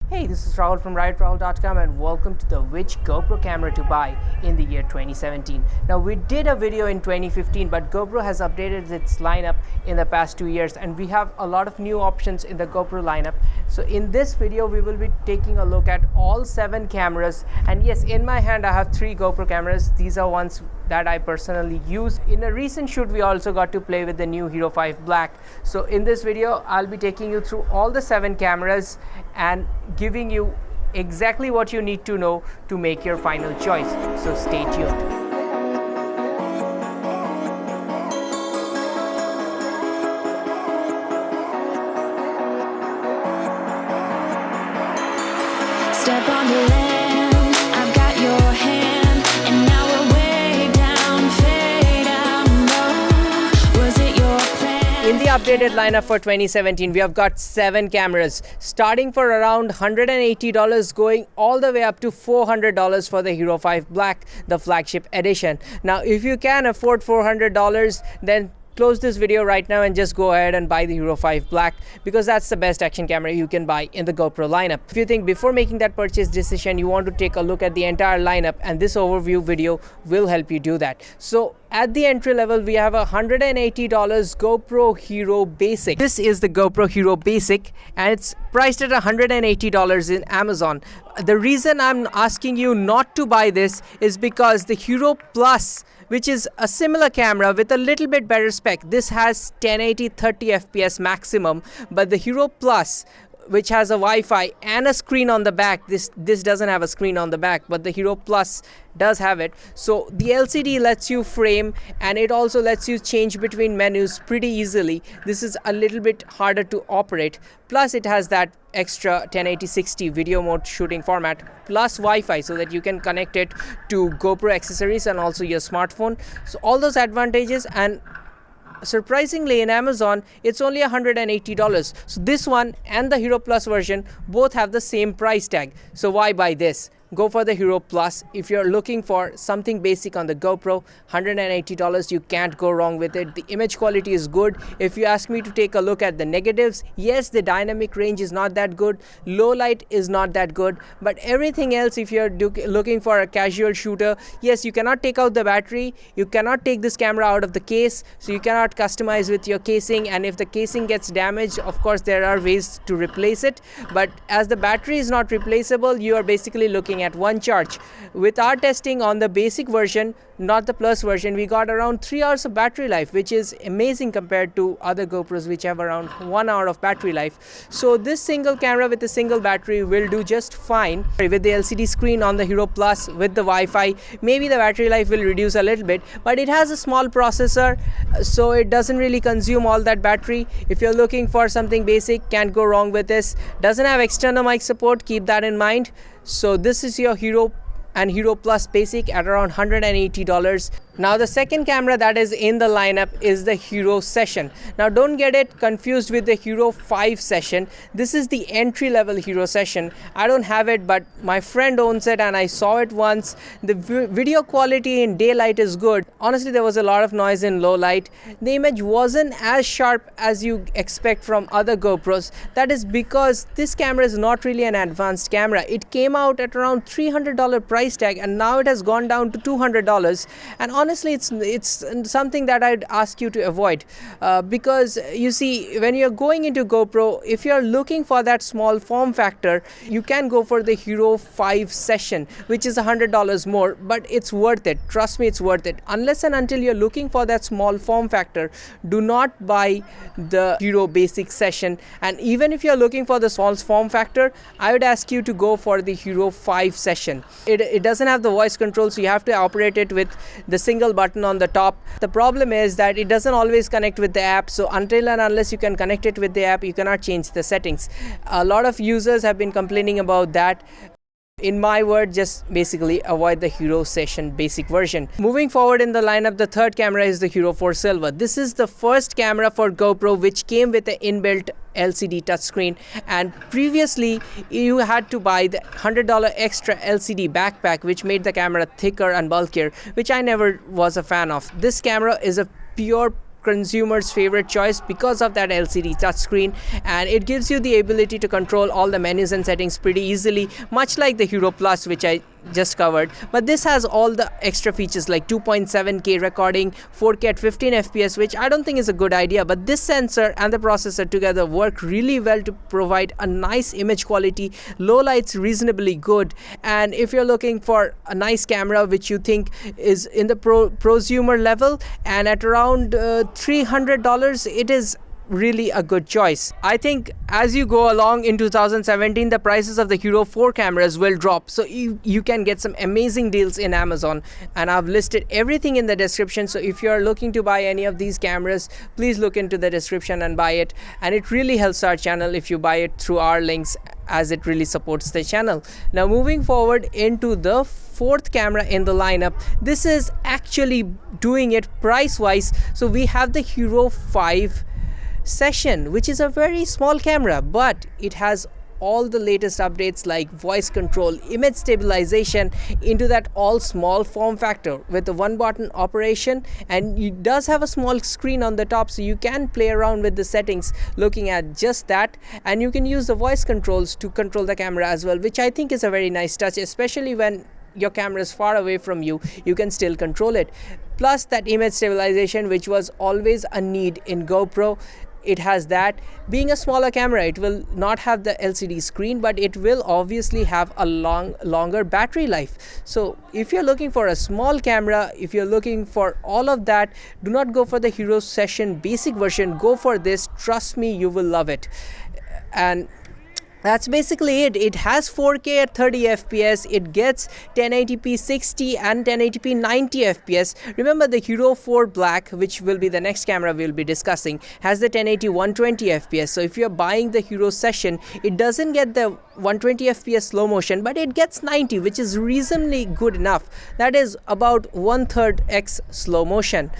Hey, this is Rahul from RiotRahul.com and welcome to the which GoPro camera to buy in the year 2017. Now we did a video in 2015, but GoPro has updated its lineup in the past 2 years and we have a lot of new options in the GoPro lineup. So in this video we will be taking a look at all 7 cameras, and yes, in my hand I have 3 GoPro cameras. These are ones that I personally use. In a recent shoot we also got to play with the new Hero 5 Black. So in this video I'll be taking you through all the 7 cameras and giving you exactly what you need to know to make your final choice. So stay tuned. Step on the land, I've got your hand, and now we're way down, fade out low. Was it your plan? In the updated lineup for 2017, we have got 7 cameras, starting for around $180, going all the way up to $400 for the Hero 5 Black, the flagship edition. Now, if you can afford $400, then close this video right now and just go ahead and buy the Hero 5 Black, because that's the best action camera you can buy in the GoPro lineup. If you think before making that purchase decision you want to take a look at the entire lineup, and this overview video will help you do that. So at the entry level we have a $180 GoPro Hero Basic. This is the GoPro Hero Basic and it's priced at $180 in Amazon. The reason I'm asking you not to buy this is because the Hero Plus, which is a similar camera with a little bit better spec, this has 1080 30 fps maximum, but the Hero Plus, which has a Wi-Fi and a screen on the back, this doesn't have a screen on the back, but the Hero Plus does have it. So the LCD lets you frame and it also lets you change between menus pretty easily. This is a little bit harder to operate, plus it has that extra 1080-60 video mode shooting format, plus Wi-Fi so that you can connect it to GoPro accessories and also your smartphone. So all those advantages, and surprisingly in Amazon it's only $180. So this one and the Hero Plus version both have the same price tag. So why buy this? Go for the Hero Plus. If you're looking for something basic on the GoPro, $180, you can't go wrong with it. The image quality is good. If you ask me to take a look at the negatives, yes, the dynamic range is not that good, low light is not that good, but everything else, if you're looking for a casual shooter, yes, you cannot take out the battery, you cannot take this camera out of the case, so you cannot customize with your casing, and if the casing gets damaged, of course there are ways to replace it, but as the battery is not replaceable, you are basically looking at one charge. With our testing on the basic version, not the Plus version, we got around 3 hours of battery life, which is amazing compared to other GoPros which have around 1 hour of battery life. So this single camera with a single battery will do just fine. With the LCD screen on the Hero Plus with the Wi-Fi, maybe the battery life will reduce a little bit, but it has a small processor, so it doesn't really consume all that battery. If you're looking for something basic, can't go wrong with this. Doesn't have external mic support, keep that in mind. So this is your Hero and Hero Plus Basic at around $180. Now the second camera that is in the lineup is the Hero Session. Now don't get it confused with the Hero 5 Session. This is the entry level Hero Session. I don't have it, but my friend owns it and I saw it once. The video quality in daylight is good. Honestly, there was a lot of noise in low light. The image wasn't as sharp as you expect from other GoPros. That is because this camera is not really an advanced camera. It came out at around $300 price tag and now it has gone down to $200, and honestly it's something that I'd ask you to avoid, because you see, when you're going into GoPro, if you're looking for that small form factor, you can go for the Hero 5 Session, which is $100 more, but it's worth it. Trust me, it's worth it. Unless and until you're looking for that small form factor, do not buy the Hero Basic Session. And even if you're looking for the small form factor, I would ask you to go for the Hero 5 Session. It doesn't have the voice control, so you have to operate it with the single button on the top. The problem is that it doesn't always connect with the app, so until and unless you can connect it with the app, you cannot change the settings. A lot of users have been complaining about that. In my word, just basically avoid the Hero Session basic version. Moving forward in the lineup, the third camera is the Hero 4 Silver. This is the first camera for GoPro which came with an inbuilt LCD touchscreen, and previously you had to buy the $100 extra LCD backpack which made the camera thicker and bulkier, which I never was a fan of. This camera is a pure consumer's favorite choice because of that LCD touchscreen, and it gives you the ability to control all the menus and settings pretty easily, much like the Hero Plus, which I just covered. But this has all the extra features like 2.7K recording, 4K at 15 FPS, which I don't think is a good idea, but this sensor and the processor together work really well to provide a nice image quality, low lights reasonably good. And if you're looking for a nice camera which you think is in the prosumer level and at around $300, it is really a good choice. I think as you go along in 2017, the prices of the Hero 4 cameras will drop, so you can get some amazing deals in Amazon, and I've listed everything in the description. So if you're looking to buy any of these cameras, please look into the description and buy it, and it really helps our channel if you buy it through our links, as it really supports the channel. Now moving forward into the fourth camera in the lineup, this is actually doing it price wise. So we have the Hero 5 Session, which is a very small camera, but it has all the latest updates like voice control, image stabilization into that all small form factor with a one button operation, and it does have a small screen on the top, so you can play around with the settings looking at just that, and you can use the voice controls to control the camera as well, which I think is a very nice touch, especially when your camera is far away from you, you can still control it. Plus that image stabilization, which was always a need in GoPro, it has that. Being a smaller camera, it will not have the LCD screen, but it will obviously have a longer battery life. So if you're looking for a small camera, if you're looking for all of that, do not go for the Hero Session basic version, go for this. Trust me, you will love it. And that's basically it. It has 4K at 30 FPS. It gets 1080p 60 and 1080p 90 FPS. Remember, the Hero 4 Black, which will be the next camera we'll be discussing, has the 1080 120 FPS. So if you're buying the Hero Session, it doesn't get the 120 FPS slow motion, but it gets 90, which is reasonably good enough. That is about 1/3 X slow motion.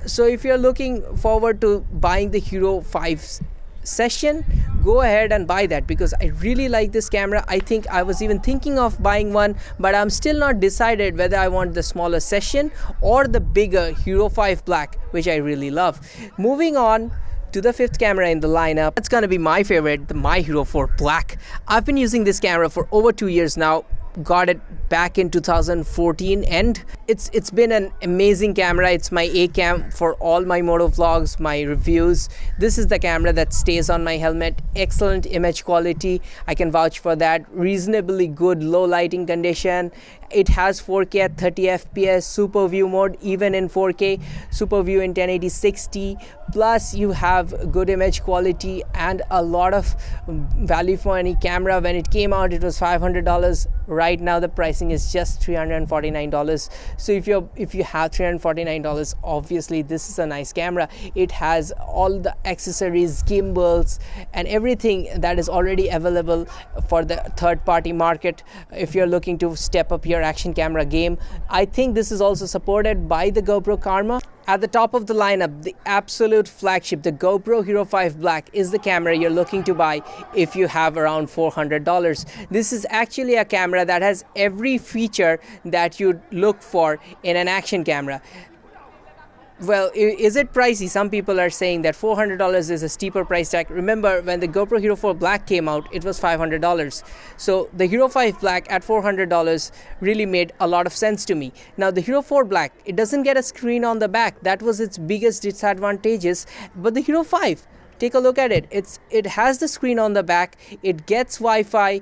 So if you're looking forward to buying the Hero 5 Session, go ahead and buy that, because I really like this camera. I think I was even thinking of buying one, but I'm still not decided whether I want the smaller Session or the bigger Hero 5 Black, which I really love. Moving on to the fifth camera in the lineup, it's gonna be my favorite, the My Hero 4 Black. I've been using this camera for over 2 years now. Got it back in 2014, and it's been an amazing camera. It's my A cam for all my moto vlogs, my reviews. This is the camera that stays on my helmet. Excellent image quality, I can vouch for that. Reasonably good low lighting condition. It has 4K at 30 FPS, super view mode even in 4K, super view in 1080 60. Plus you have good image quality and a lot of value for any camera. When it came out, it was $500. Right now the pricing is just $349. So if you have $349, obviously this is a nice camera. It has all the accessories, gimbals, and everything that is already available for the third-party market. If you're looking to step up your action camera game, I think this is also supported by the GoPro Karma. At the top of the lineup, the absolute flagship, the GoPro Hero 5 Black, is the camera you're looking to buy if you have around $400. This is actually a camera that has every feature that you'd look for in an action camera. Well, is it pricey? Some people are saying that $400 is a steeper price tag. Remember, when the GoPro Hero 4 Black came out, it was $500. So the Hero 5 Black at $400 really made a lot of sense to me. Now the Hero 4 Black, it doesn't get a screen on the back. That was its biggest disadvantages. But the Hero 5, take a look at it. It has the screen on the back. It gets Wi-Fi,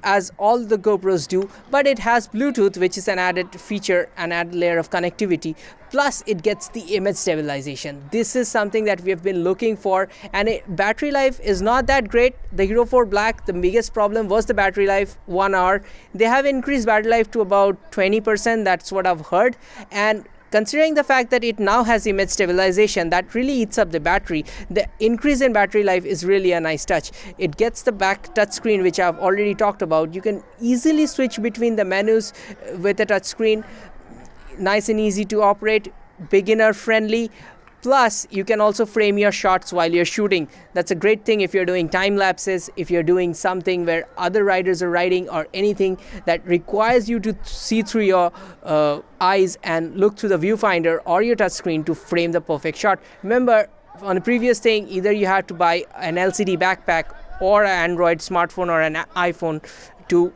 as all the GoPros do, but it has Bluetooth, which is an added feature, an added layer of connectivity. Plus it gets the image stabilization. This is something that we have been looking for, and battery life is not that great. The Hero 4 Black, the biggest problem was the battery life, 1 hour. They have increased battery life to about 20%, that's what I've heard, and considering the fact that it now has image stabilization, that really eats up the battery. The increase in battery life is really a nice touch. It gets the back touchscreen, which I've already talked about. You can easily switch between the menus with the touchscreen. Nice and easy to operate, beginner friendly. Plus, you can also frame your shots while you're shooting. That's a great thing if you're doing time lapses, if you're doing something where other riders are riding, or anything that requires you to see through your eyes and look through the viewfinder or your touchscreen to frame the perfect shot. Remember, on the previous thing, either you had to buy an LCD backpack or an Android smartphone or an iPhone to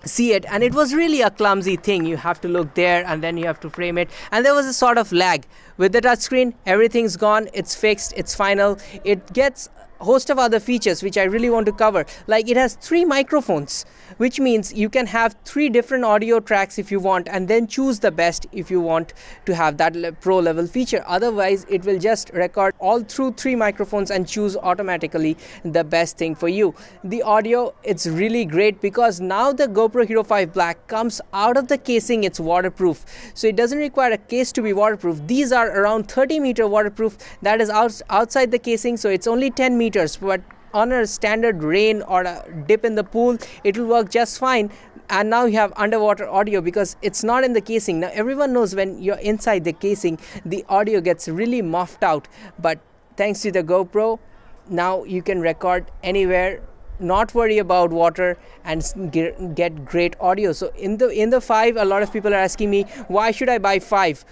see it, and it was really a clumsy thing. You have to look there and then you have to frame it, and there was a sort of lag. With the touchscreen, everything's gone, it's fixed, it's final. It gets a host of other features which I really want to cover. Like, it has 3 microphones, which means you can have 3 different audio tracks if you want, and then choose the best if you want to have that pro level feature. Otherwise, it will just record all through 3 microphones and choose automatically the best thing for you. The audio, it's really great because now the GoPro Hero 5 Black comes out of the casing. It's waterproof, so it doesn't require a case to be waterproof. These are around 30-meter waterproof. That is outside the casing, so it's only 10 meters, but on a standard rain or a dip in the pool, it will work just fine. And now you have underwater audio because it's not in the casing. Now everyone knows when you're inside the casing, the audio gets really muffed out, but thanks to the GoPro, now you can record anywhere, not worry about water, and get great audio. So in the 5, a lot of people are asking me, why should I buy 5?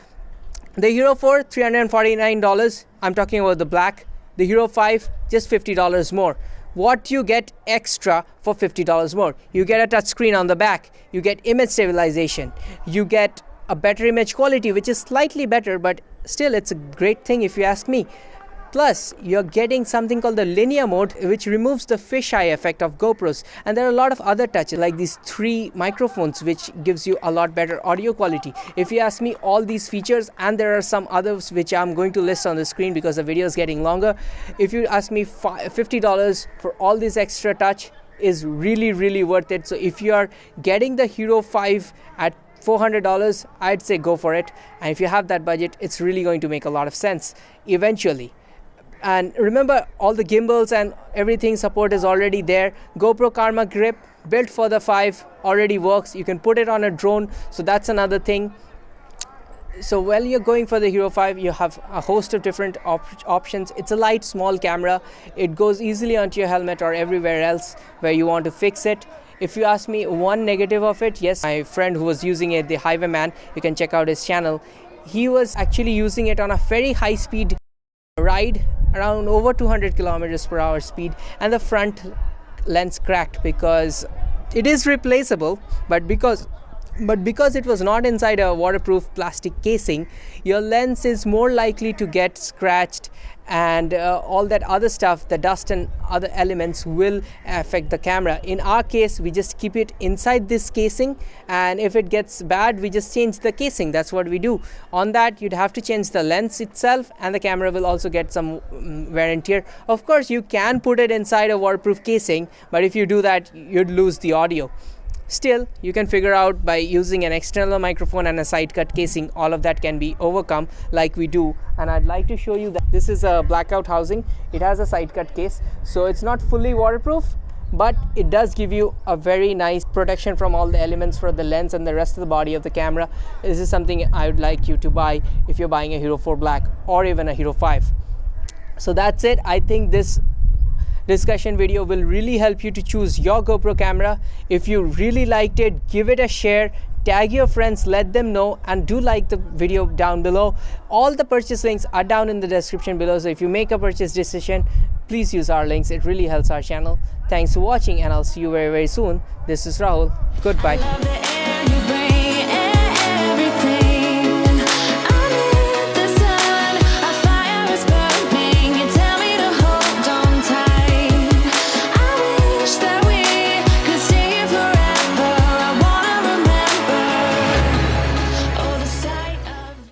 The Hero 4, $349. I'm talking about the black. The Hero 5, just $50 more. What do you get extra for $50 more? You get a touchscreen on the back. You get image stabilization. You get a better image quality, which is slightly better, but still it's a great thing if you ask me. Plus, you're getting something called the linear mode, which removes the fisheye effect of GoPros. And there are a lot of other touches, like these 3 microphones, which gives you a lot better audio quality. If you ask me, all these features, and there are some others which I'm going to list on the screen because the video is getting longer. If you ask me, $50 for all this extra touch is really, really worth it. So if you are getting the Hero 5 at $400, I'd say go for it. And if you have that budget, it's really going to make a lot of sense eventually. And remember, all the gimbals and everything support is already there. GoPro Karma Grip, built for the 5, already works. You can put it on a drone, so that's another thing. So while you're going for the Hero 5, you have a host of different options. It's a light, small camera. It goes easily onto your helmet or everywhere else where you want to fix it. If you ask me one negative of it, yes, my friend who was using it, the Highwayman, you can check out his channel. He was actually using it on a very high speed ride, around over 200 kilometers per hour speed, and the front lens cracked because it is replaceable, but because it was not inside a waterproof plastic casing, your lens is more likely to get scratched, and all that other stuff, the dust and other elements, will affect the camera. In our case, we just keep it inside this casing, and if it gets bad, we just change the casing. That's what we do. On that, you'd have to change the lens itself, and the camera will also get some wear and tear. Of course, you can put it inside a waterproof casing, but if you do that, you'd lose the audio. Still, you can figure out by using an external microphone and a side cut casing. All of that can be overcome like we do, and I'd like to show you that this is a blackout housing. It has a side cut case, so it's not fully waterproof, but it does give you a very nice protection from all the elements for the lens and the rest of the body of the camera. This is something I would like you to buy if you're buying a Hero 4 Black or even a Hero 5. So that's it. I think this discussion video will really help you to choose your GoPro camera. If you really liked it, give it a share, tag your friends, let them know, and do like the video down below. All the purchase links are down in the description below, so if you make a purchase decision, please use our links. It really helps our channel. Thanks for watching, and I'll see you very, very soon. This is Rahul. Goodbye.